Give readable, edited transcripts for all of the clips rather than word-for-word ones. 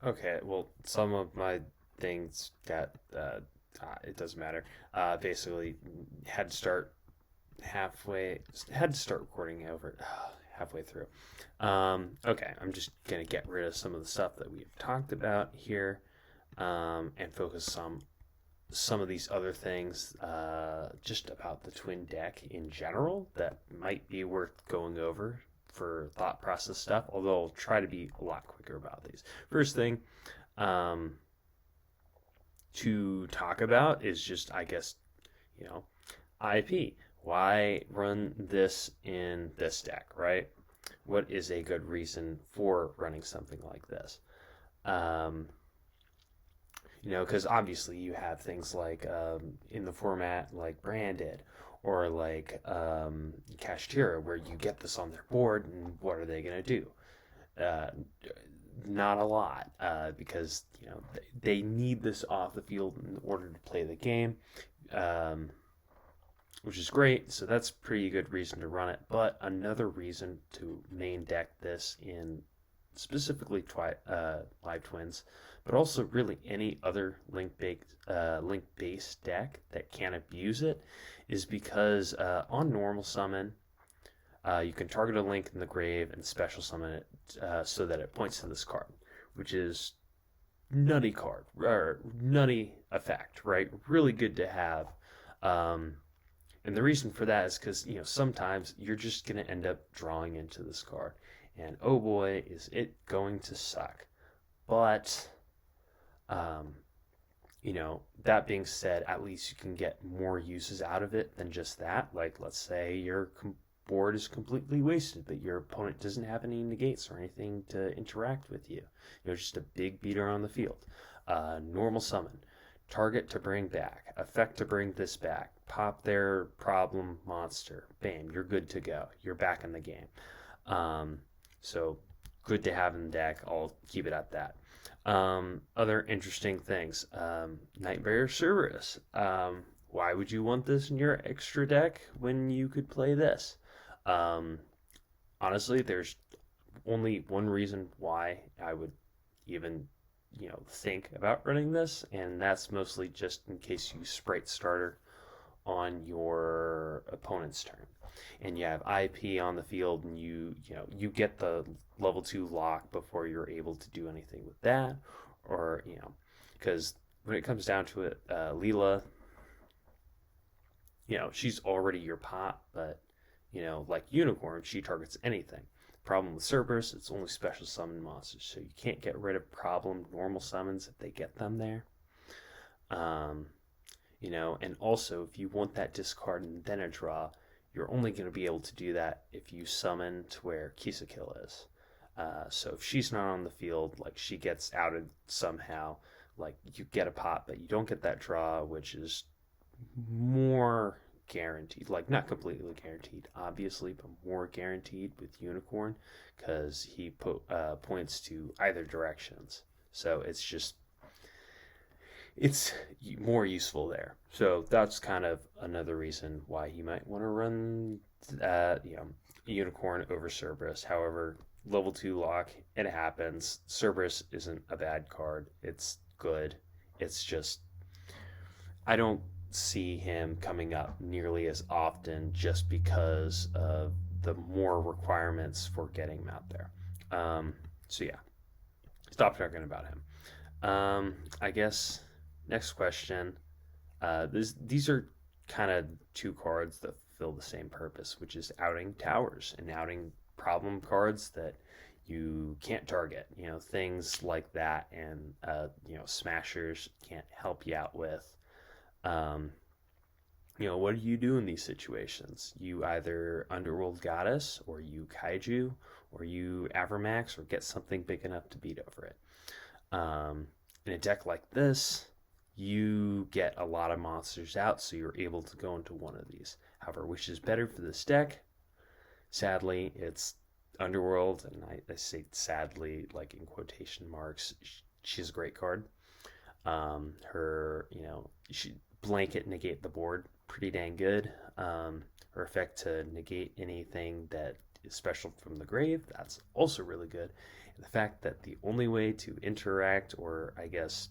Okay, well, some of my things got it doesn't matter. Basically, had to start halfway. Had to start recording over halfway through. Okay, I'm just gonna get rid of some of the stuff that we've talked about here, and focus on some of these other things, just about the twin deck in general that might be worth going over for thought process stuff. Although I'll try to be a lot quicker about these. First thing, um, to talk about is just, I guess, you know, IP. Why run this in this deck, right? What is a good reason for running something like this? Um, because obviously you have things like, in the format like Branded or like, Kashtira, where you get this on their board, and what are they going to do? Uh, Not a lot, because they need this off the field in order to play the game, um, which is great. So that's pretty good reason to run it. But another reason to main deck this in specifically Live Twins, but also really any other link based deck that can abuse it, is because, on normal summon, you can target a link in the grave and special summon it, so that it points to this card, which is nutty card or nutty effect, right? Really good to have. Um, and the reason for that is because sometimes you're just gonna end up drawing into this card, and oh boy, is it going to suck. But um, that being said, at least you can get more uses out of it than just that. Like, let's say your board is completely wasted, but your opponent doesn't have any negates or anything to interact with you. Just a big beater on the field. Normal summon. Target to bring back. Effect to bring this back. Pop their problem monster. Bam, you're good to go. You're back in the game. So good to have in the deck. I'll keep it at that. Other interesting things. Nightmare Cerberus. Why would you want this in your extra deck when you could play this? Um, Honestly, there's only one reason why I would even, think about running this, and that's mostly just in case you Sprite starter on your opponent's turn, and you have IP on the field, and you get the level 2 lock before you're able to do anything with that, or because when it comes down to it, Leela, she's already your pot, but like Unicorn, she targets anything. Problem with Cerberus, it's only special summon monsters, so you can't get rid of problem normal summons if they get them there. Um, and also if you want that discard and then a draw, you're only going to be able to do that if you summon to where Kill is. So if she's not on the field, like she gets outed somehow, like you get a pot, but you don't get that draw, which is more guaranteed, like not completely guaranteed obviously, but more guaranteed with Unicorn, because he points to either directions, so it's more useful there. So that's kind of another reason why he might want to run, Unicorn over Cerberus. However, level 2 lock, it happens. Cerberus isn't a bad card, it's good. It's just, I don't see him coming up nearly as often just because of the more requirements for getting him out there. So yeah, stop talking about him. I guess next question. These are kind of two cards that fill the same purpose, which is outing towers and outing problem cards that you can't target. Things like that, and smashers can't help you out with. Um, what do you do in these situations? You either Underworld Goddess, or you Kaiju, or you Avermax, or get something big enough to beat over it. In a deck like this, you get a lot of monsters out, so you're able to go into one of these. However, which is better for this deck? Sadly, it's Underworld, and I say sadly like in quotation marks. She's a great card. Her, she blanket negate the board pretty dang good. Her effect to negate anything that special from the grave, that's also really good. And the fact that the only way to interact, or I guess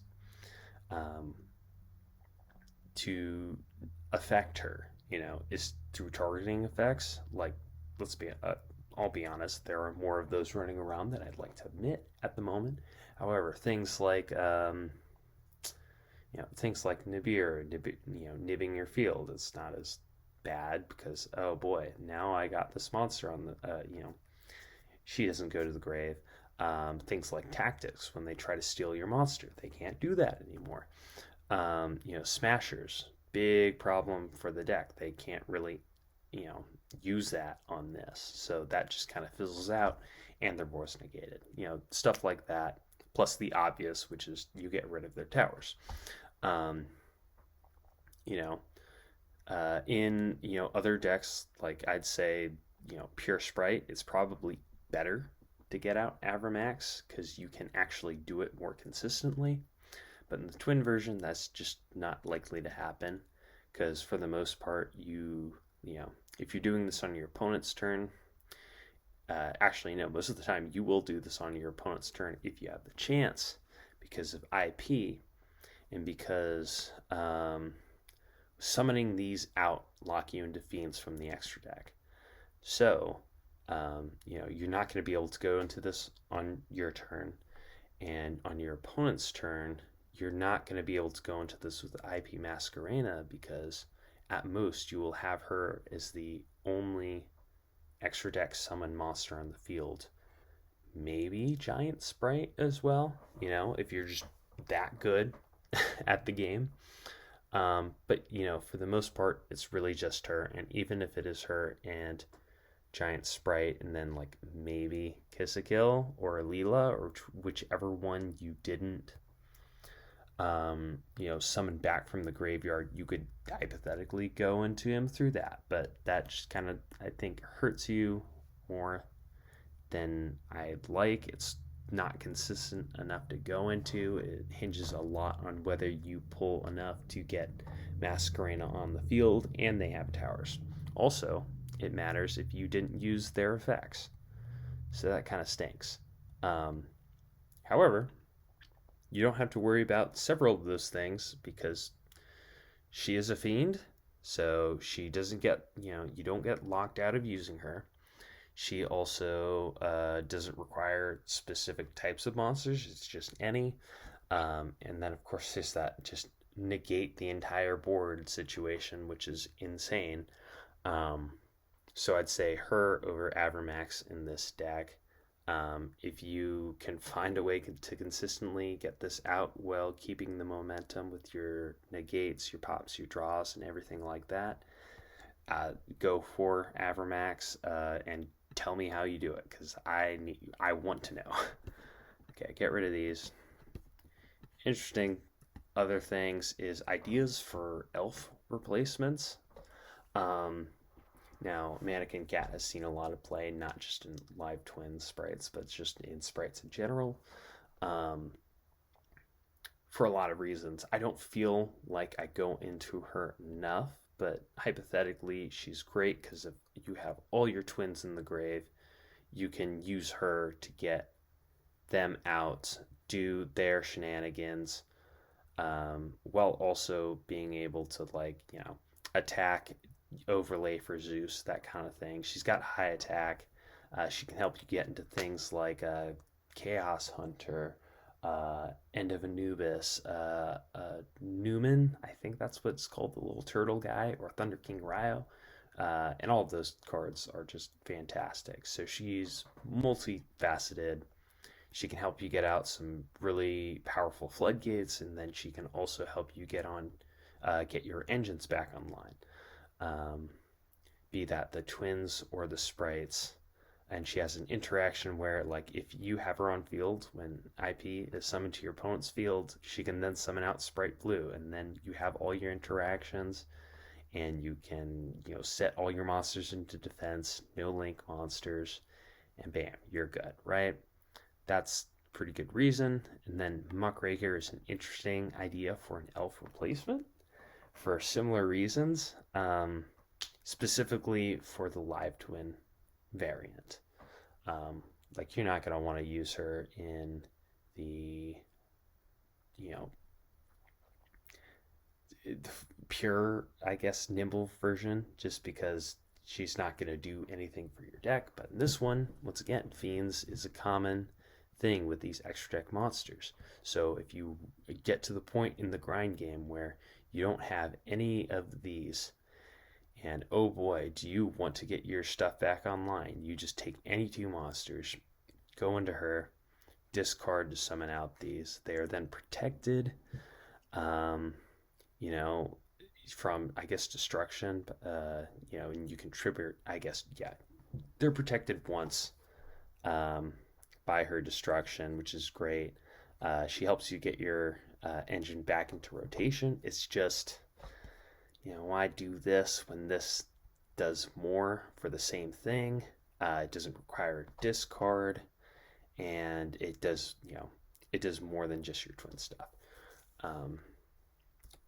to affect her, is through targeting effects. Like, let's be, I'll be honest, there are more of those running around than I'd like to admit at the moment. However, things like Nibbir, nibbing your field, it's not as bad because, oh boy, now I got this monster on the, she doesn't go to the grave. Things like tactics, when they try to steal your monster, they can't do that anymore. Smashers, big problem for the deck. They can't really, use that on this. So that just kind of fizzles out and their board's negated. Stuff like that. Plus the obvious, which is you get rid of their towers. Um, you know, in other decks, like I'd say, pure Sprite, it's probably better to get out Avramax because you can actually do it more consistently. But in the twin version, that's just not likely to happen because for the most part, if you're doing this on your opponent's turn, actually no, most of the time you will do this on your opponent's turn if you have the chance because of IP and because summoning these out lock you into fiends from the extra deck. So, you're not going to be able to go into this on your turn, and on your opponent's turn, you're not going to be able to go into this with IP Masquerena because at most you will have her as the only extra deck summon monster on the field. Maybe Giant Sprite as well, if you're just that good at the game. But, for the most part, it's really just her. And even if it is her and Giant Sprite and then like maybe Kiss a Kill or Leela or whichever one you didn't summon back from the graveyard, you could hypothetically go into him through that. But that just kind of, I think, hurts you more than I'd like. It's not consistent enough to go into. It hinges a lot on whether you pull enough to get Masquerena on the field and they have towers. Also, it matters if you didn't use their effects. So that kind of stinks. However, you don't have to worry about several of those things because she is a fiend, so she doesn't get, you don't get locked out of using her. She also doesn't require specific types of monsters, it's just any. And then, of course, there's that just negate the entire board situation, which is insane. So I'd say her over Avramax in this deck. If you can find a way to consistently get this out while keeping the momentum with your negates, your pops, your draws, and everything like that, go for Avramax and tell me how you do it because I want to know. Okay, get rid of these. Interesting other things is ideas for elf replacements. Now, Mannequin Cat has seen a lot of play, not just in live twin sprites, but just in sprites in general. For a lot of reasons. I don't feel like I go into her enough, but hypothetically, she's great because if you have all your twins in the grave, you can use her to get them out, do their shenanigans, while also being able to, attack, overlay for Zeus, that kind of thing. She's got high attack. She can help you get into things like Chaos Hunter, End of Anubis, Newman, I think that's what it's called, the little turtle guy, or Thunder King Ryo. And all of those cards are just fantastic. So she's multifaceted. She can help you get out some really powerful floodgates, and then she can also help you get your engines back online. Be that the twins or the sprites, and she has an interaction where, if you have her on field when IP is summoned to your opponent's field, she can then summon out Sprite Blue, and then you have all your interactions, and you can set all your monsters into defense, no link monsters, and bam, you're good, right? That's pretty good reason. And then Muckraker is an interesting idea for an elf replacement for similar reasons, specifically for the live twin variant. Like you're not going to want to use her in the, you know, pure, I guess, nimble version, just because she's not going to do anything for your deck. But in this one, once again, Fiends is a common thing with these extra deck monsters. So if you get to the point in the grind game where you don't have any of these, and oh boy, do you want to get your stuff back online, you just take any two monsters, go into her, discard to summon out these. They are then protected, you know, from, I guess, destruction, you know, and you can trigger, I guess, yeah, they're protected once by her destruction, which is great. She helps you get your engine back into rotation. It's just, you know, why do this when this does more for the same thing? It doesn't require a discard, and it does, you know, it does more than just your twin stuff.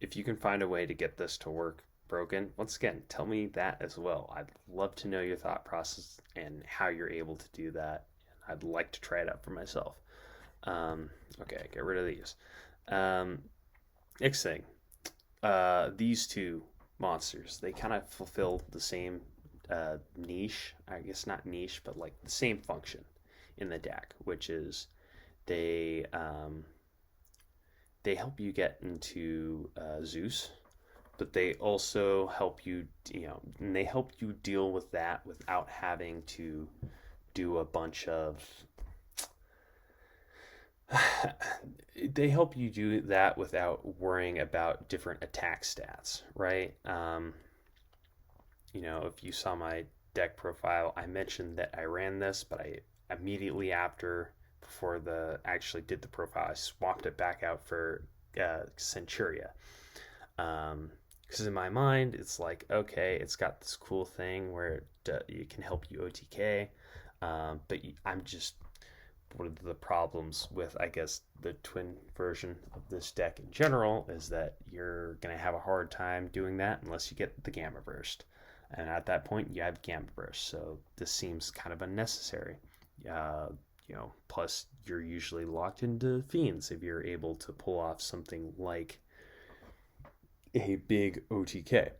If you can find a way to get this to work broken, once again, tell me that as well. I'd love to know your thought process and how you're able to do that. I'd like to try it out for myself. Okay, get rid of these. Next thing, these two monsters, they kind of fulfill the same niche, I guess not niche, but like the same function in the deck, which is they help you get into Zeus, but they also help you, you know, and they help you deal with that without having to do a bunch of they help you do that without worrying about different attack stats, right? You know, if you saw my deck profile, I mentioned that I ran this, but I immediately before the actually did the profile, I swapped it back out for Centuria. Because in my mind, it's like, okay, it's got this cool thing where it can help you OTK, but I'm just, one of the problems with, I guess, the twin version of this deck in general is that you're going to have a hard time doing that unless you get the Gamma Burst. And at that point, you have Gamma Burst, so this seems kind of unnecessary. You know, plus you're usually locked into Fiends if you're able to pull off something like a big OTK.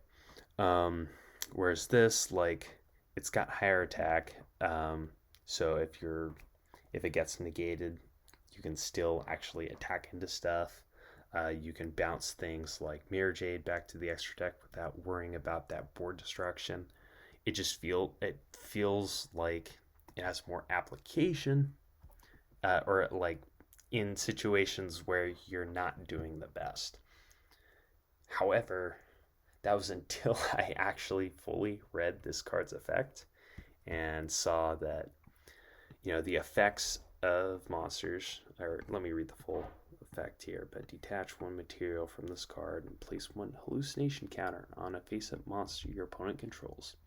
Whereas this, like, it's got higher attack, so if it gets negated, you can still actually attack into stuff. You can bounce things like Mirror Jade back to the extra deck without worrying about that board destruction. It feels like it has more application, or like in situations where you're not doing the best. However, that was until I actually fully read this card's effect and saw that, you know, the effects of monsters, or let me read the full effect here, but detach one material from this card and place one hallucination counter on a face-up monster your opponent controls.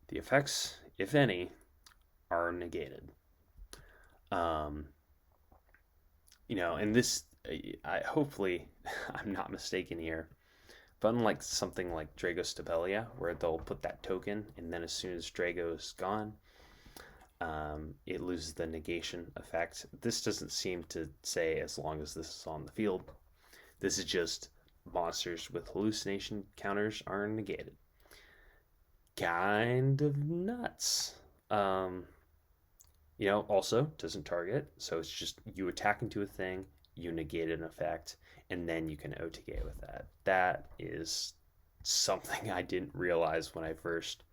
The effects, if any, are negated. You know, and this, I hopefully I'm not mistaken here, but unlike something like Drago Stabelia, where they'll put that token, and then as soon as Drago is gone, it loses the negation effect. This doesn't seem to say as long as this is on the field. This is just monsters with hallucination counters are negated. Kind of nuts. You know, also doesn't target, so it's just you attack into a thing, you negate an effect, and then you can OTK with that. That is something I didn't realize when I first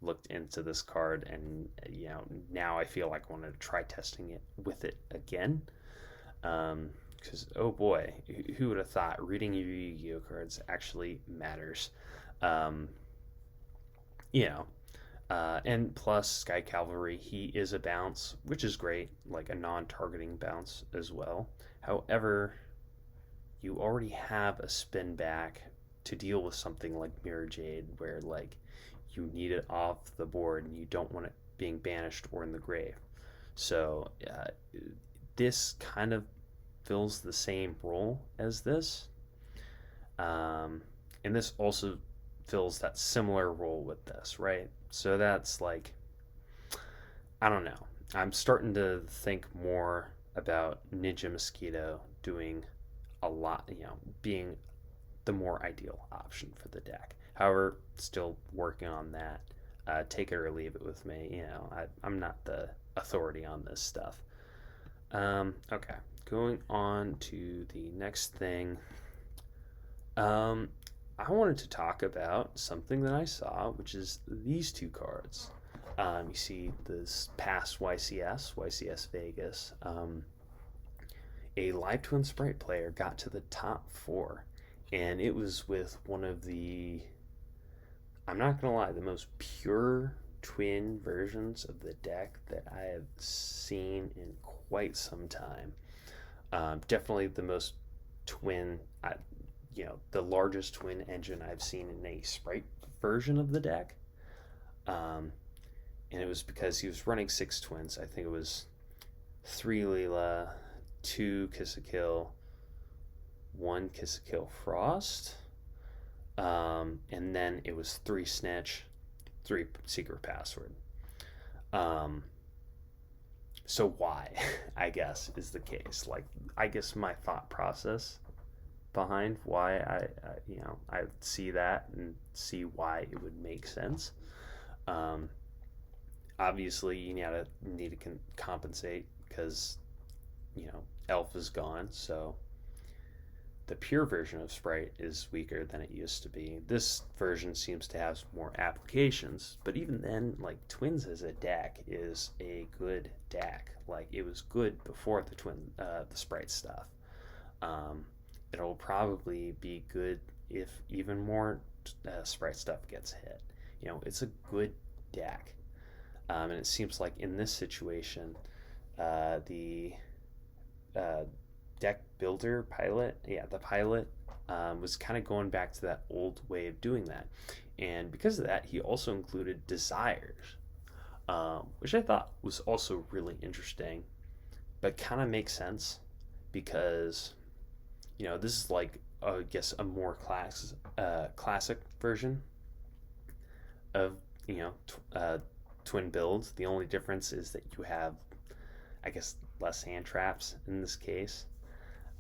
looked into this card, and you know, now I feel like I wanted to try testing it with it again. Because oh boy, who would have thought reading your Yu-Gi-Oh cards actually matters? You know. And plus, Sky Cavalry, he is a bounce, which is great, like a non-targeting bounce as well. However, you already have a spin back to deal with something like Mirror Jade, where like you need it off the board and you don't want it being banished or in the grave. So this kind of fills the same role as this, and this also fills that similar role with this, right? So that's like I don't know. I'm starting to think more about Ninja Mosquito doing a lot, being the more ideal option for the deck. However, still working on that. Take it or leave it with me. I'm not the authority on this stuff. Okay, going on to the next thing. I wanted to talk about something that I saw, which is these two cards. You see this past YCS Vegas. A Live Twin Sprite player got to the top four, and it was with one of the, I'm not gonna lie, the most pure twin versions of the deck that I have seen in quite some time. Definitely the most twin, the largest twin engine I've seen in a Sprite version of the deck. And it was because he was running six twins. I think it was three Leela, two Kiss a Kill, one Kiss a Kill Frost, and then it was three Snitch, three Secret Password. So why, I guess, is the case. Like, I guess my thought process behind why I see that and see why it would make sense. Obviously, you need to compensate because Elf is gone, so the pure version of Sprite is weaker than it used to be. This version seems to have more applications, but even then, like, Twins as a deck is a good deck. Like, it was good before the Sprite stuff. It'll probably be good if even more Sprite stuff gets hit. It's a good deck. And it seems like in this situation, the deck builder pilot, the pilot was kind of going back to that old way of doing that. And because of that, he also included desires, which I thought was also really interesting, but kind of makes sense because, this is like, I guess, a more classic version of, twin builds. The only difference is that you have, I guess, less hand traps in this case,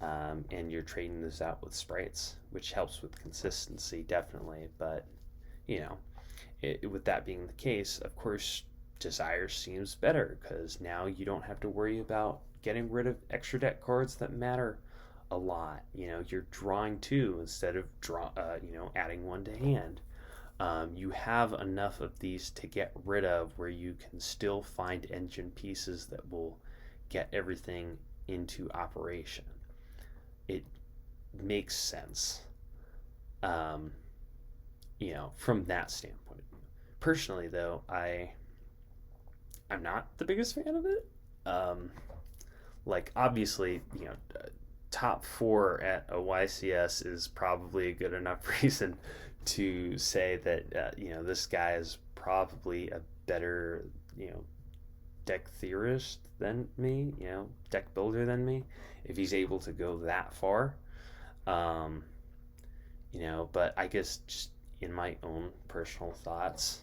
and you're trading this out with sprites, which helps with consistency, definitely. But with that being the case, of course, Desire seems better because now you don't have to worry about getting rid of extra deck cards that matter a lot. You're drawing two instead of adding one to hand. You have enough of these to get rid of where you can still find engine pieces that will get everything into operation. It makes sense, from that standpoint. Personally, though, I'm not the biggest fan of it. Like, obviously, top four at a YCS is probably a good enough reason to say that this guy is probably a better deck theorist than me, deck builder than me, if he's able to go that far. But I guess just in my own personal thoughts,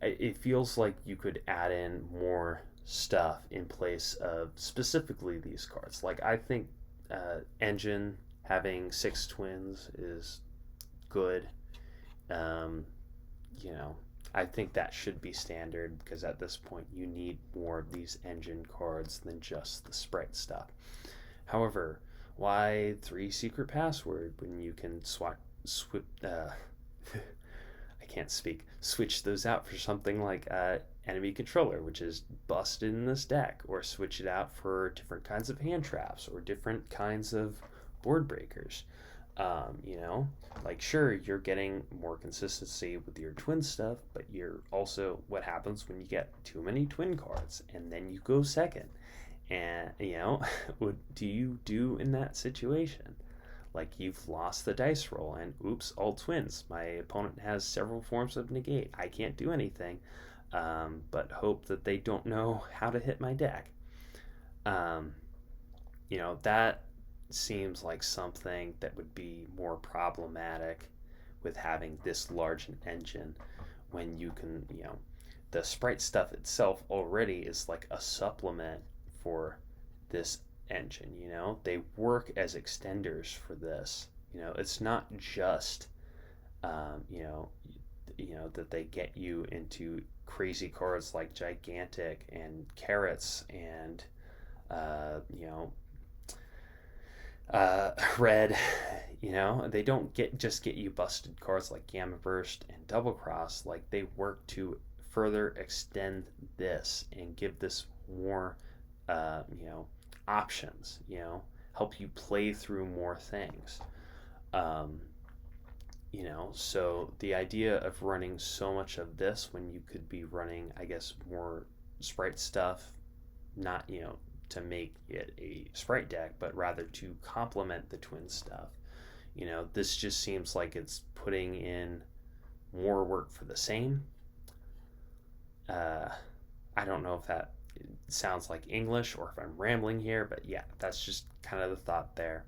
it feels like you could add in more stuff in place of specifically these cards. Like, I think Engine having six twins is good. I think that should be standard because at this point you need more of these engine cards than just the Sprite stuff. However, why three Secret Password when you can switch those out for something like Enemy Controller, which is busted in this deck, or switch it out for different kinds of hand traps or different kinds of board breakers. Like, sure, you're getting more consistency with your twin stuff, but you're also, what happens when you get too many twin cards and then you go second? And, what do you do in that situation? Like, you've lost the dice roll and oops, all twins. My opponent has several forms of negate. I can't do anything, but hope that they don't know how to hit my deck. That seems like something that would be more problematic with having this large an engine when you can, the Sprite stuff itself already is like a supplement for this engine. They work as extenders for this. It's not just um, you know that they get you into crazy cards like Gigantic and Carrots and uh, you know Red. They don't get you busted cards like Gamma Burst and Double Cross. Like, they work to further extend this and give this more options. Help you play through more things. um, so the idea of running so much of this when you could be running, I guess, more Sprite stuff, not to make it a Sprite deck, but rather to complement the twin stuff. This just seems like it's putting in more work for the same. uh, I don't know if that sounds like English or if I'm rambling here, but yeah, that's just kind of the thought there.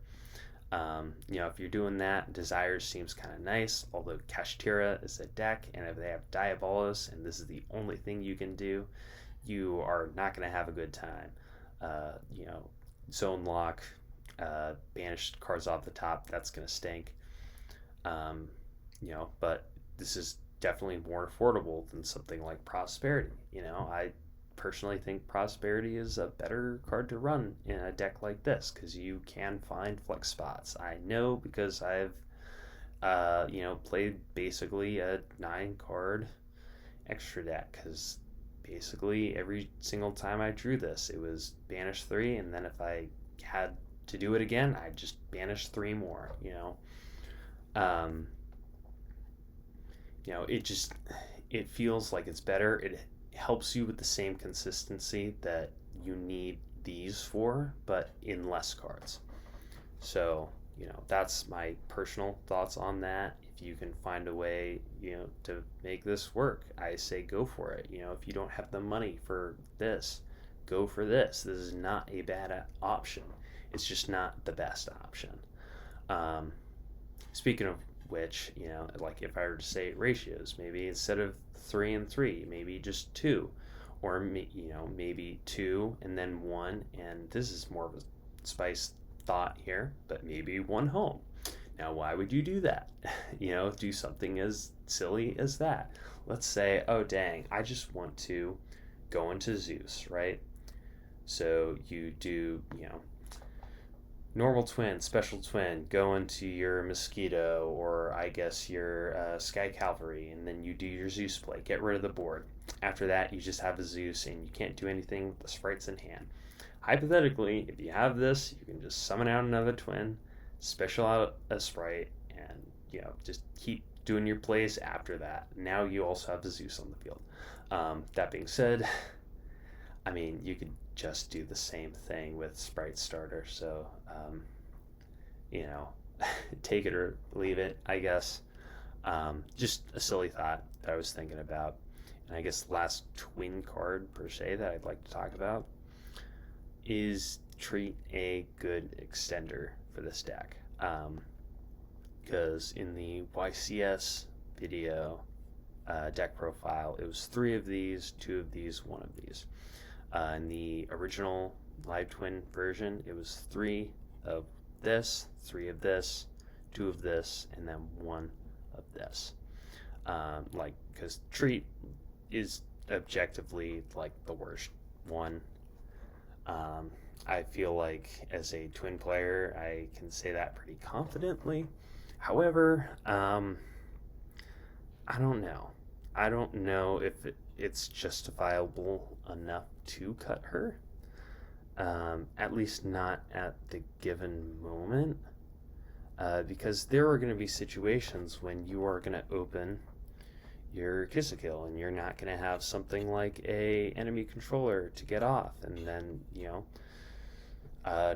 If you're doing that, Desires seems kind of nice, although Kashtira is a deck, and if they have Diabolus and this is the only thing you can do, you are not going to have a good time. Uh, you know, Zone Lock, banished cards off the top, that's going to stink. Um, but this is definitely more affordable than something like Prosperity. I personally think Prosperity is a better card to run in a deck like this because you can find flex spots. I know because I've played basically a 9 card extra deck, because basically every single time I drew this, it was banish 3, and then if I had to do it again, I'd just banish 3 more. Um, it feels like it's better. It helps you with the same consistency that you need these for, but in less cards. So, that's my personal thoughts on that. If you can find a way, to make this work, I say go for it. If you don't have the money for this, go for this. This is not a bad option. It's just not the best option. Um, Speaking of which, like if I were to say ratios, maybe instead of 3 and 3, maybe just 2, or maybe 2 and then 1, and this is more of a spice thought here, but maybe 1 home. Now, why would you do that? Do something as silly as that. Let's say, oh dang, I just want to go into Zeus, right? So you do, normal twin, special twin, go into your Mosquito, or I guess your Sky Cavalry, and then you do your Zeus play. Get rid of the board. After that, you just have a Zeus, and you can't do anything with the sprites in hand. Hypothetically, if you have this, you can just summon out another twin, special out a sprite, and just keep doing your plays after that. Now you also have the Zeus on the field. That being said, I mean, you could just do the same thing with Sprite Starter. So, take it or leave it, I guess. Just a silly thought that I was thinking about. And I guess last twin card per se that I'd like to talk about is Treat, a good extender for this deck. Because in the YCS video deck profile, it was 3 of these, 2 of these, 1 of these. In the original live twin version, it was 3 of this, 3 of this, 2 of this, and then 1 of this. Because Treat is objectively like the worst one. I feel like as a twin player, I can say that pretty confidently. However, I don't know. I don't know if it's justifiable enough to cut her. At least not at the given moment. Because there are going to be situations when you are going to open your Kiss-A-Kill and you're not going to have something like a enemy controller to get off, and then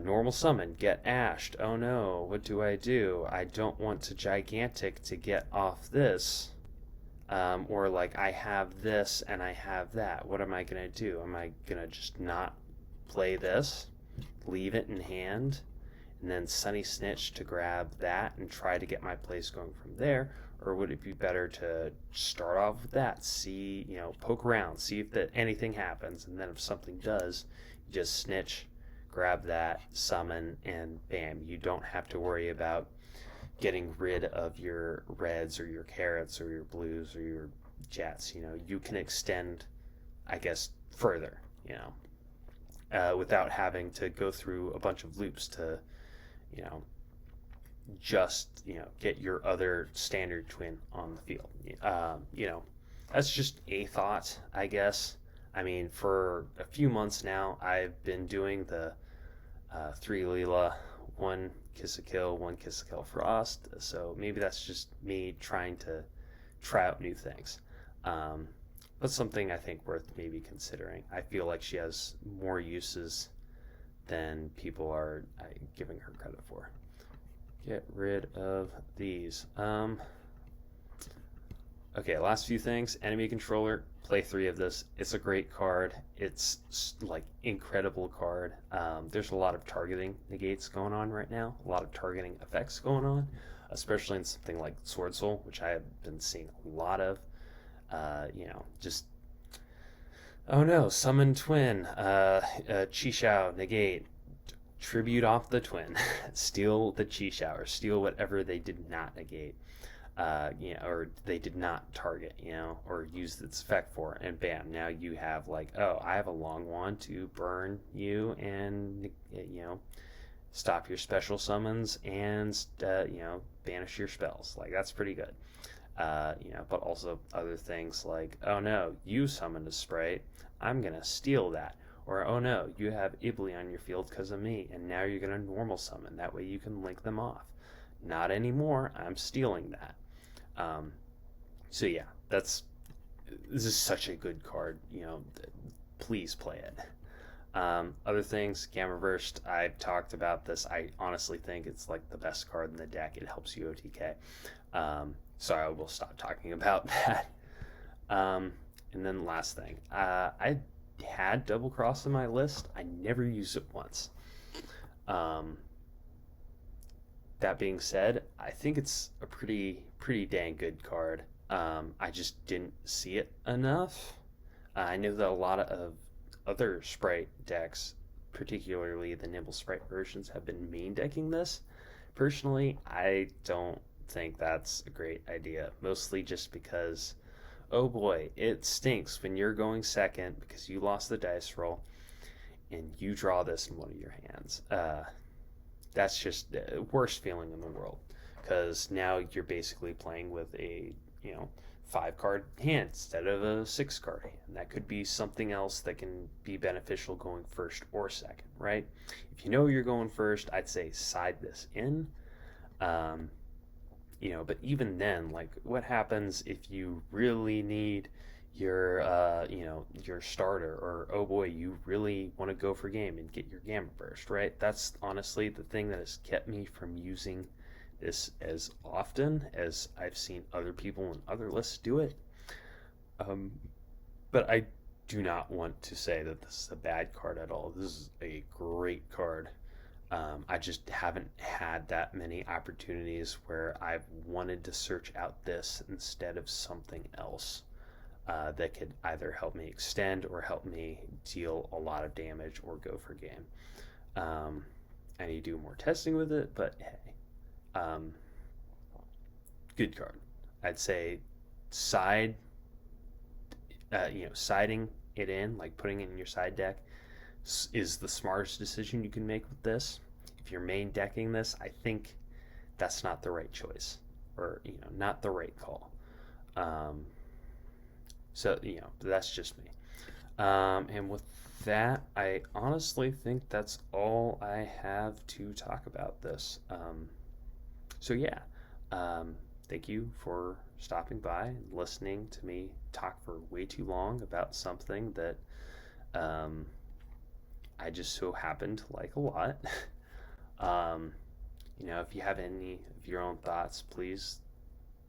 normal summon, get ashed. Oh no, what do? I don't want to Gigantic to get off this. Or like I have this and I have that. What am I going to do? Am I going to just not play this, leave it in hand, and then Sunny Snitch to grab that and try to get my plays going from there? Or would it be better to start off with that, see, poke around, see if anything happens, and then if something does, you just snitch, grab that, summon, and bam, you don't have to worry about getting rid of your reds or your carrots or your blues or your jets. You can extend, I guess, further, without having to go through a bunch of loops to, just get your other standard twin on the field. That's just a thought, I guess. I mean, for a few months now, I've been doing the 3 Leela, 1 Kiss a Kill, 1 Kiss a Kill Frost. So maybe that's just me trying to try out new things. But something I think worth maybe considering. I feel like she has more uses than people are giving her credit for. Get rid of these. Okay, last few things. Enemy controller. Play 3 of this. It's a great card. It's like incredible card. There's a lot of targeting negates going on right now. A lot of targeting effects going on, especially in something like Sword Soul, which I have been seeing a lot of. Just oh no, summon twin, Chi negate, tribute off the twin, steal the Chi or steal whatever they did not negate. Or they did not target, or use its effect for, and bam, now you have I have a long wand to burn you and, stop your special summons and, banish your spells. That's pretty good. But also other things like, oh no, you summoned a Sprite, I'm gonna steal that. Or, oh no, you have Ibly on your field because of me, and now you're gonna normal summon. That way you can link them off. Not anymore, I'm stealing that. So yeah, this is such a good card, please play it. Other things, Gamma Burst, I've talked about this. I honestly think it's the best card in the deck. It helps you OTK. So I will stop talking about that. And then last thing, I had Double Cross on my list. I never used it once. That being said, I think it's a pretty dang good card. I just didn't see it enough. I know that a lot of other Sprite decks, particularly the Nimble Sprite versions, have been main decking this. Personally, I don't think that's a great idea, mostly just because, oh boy, it stinks when you're going second because you lost the dice roll and you draw this in one of your hands. That's just the worst feeling in the world, because now you're basically playing with a 5-card hand instead of a 6-card hand. That could be something else that can be beneficial going first or second, right? If you know you're going first, I'd say side this in. But even then, what happens if you really need your starter, or oh boy, you really want to go for game and get your Gamma Burst, right? That's honestly the thing that has kept me from using this as often as I've seen other people and other lists do it. But I do not want to say that this is a bad card at all. This is a great card. I just haven't had that many opportunities where I've wanted to search out this instead of something else that could either help me extend or help me deal a lot of damage or go for game. I need to do more testing with it, but hey, good card. I'd say siding it in, putting it in your side deck, is the smartest decision you can make with this. If you're main decking this, I think that's not the right choice, or not the right call. So that's just me. And with that, I honestly think that's all I have to talk about this. So yeah, thank you for stopping by and listening to me talk for way too long about something that I just so happen to like a lot. If you have any of your own thoughts, please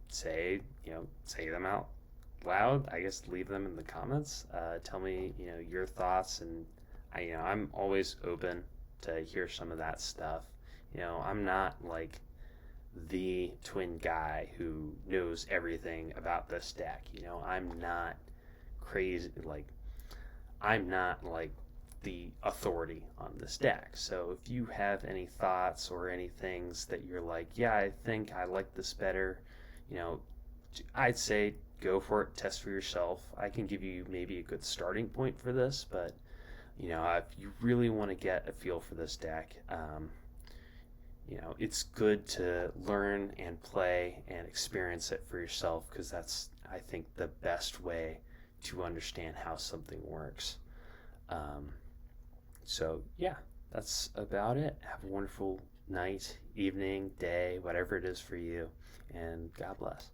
say them out loud. I guess leave them in the comments. Tell me, your thoughts, and I'm always open to hear some of that stuff I'm not like the twin guy who knows everything about this deck. I'm not crazy. I'm not like the authority on this deck. So if you have any thoughts or any things that you're like, yeah, I think I like this better, you know, I'd say go for it, test for yourself. I can give you maybe a good starting point for this, but if you really want to get a feel for this deck, it's good to learn and play and experience it for yourself, because that's, I think, the best way to understand how something works. Um, so, yeah, that's about it. Have a wonderful night, evening, day, whatever it is for you, and God bless.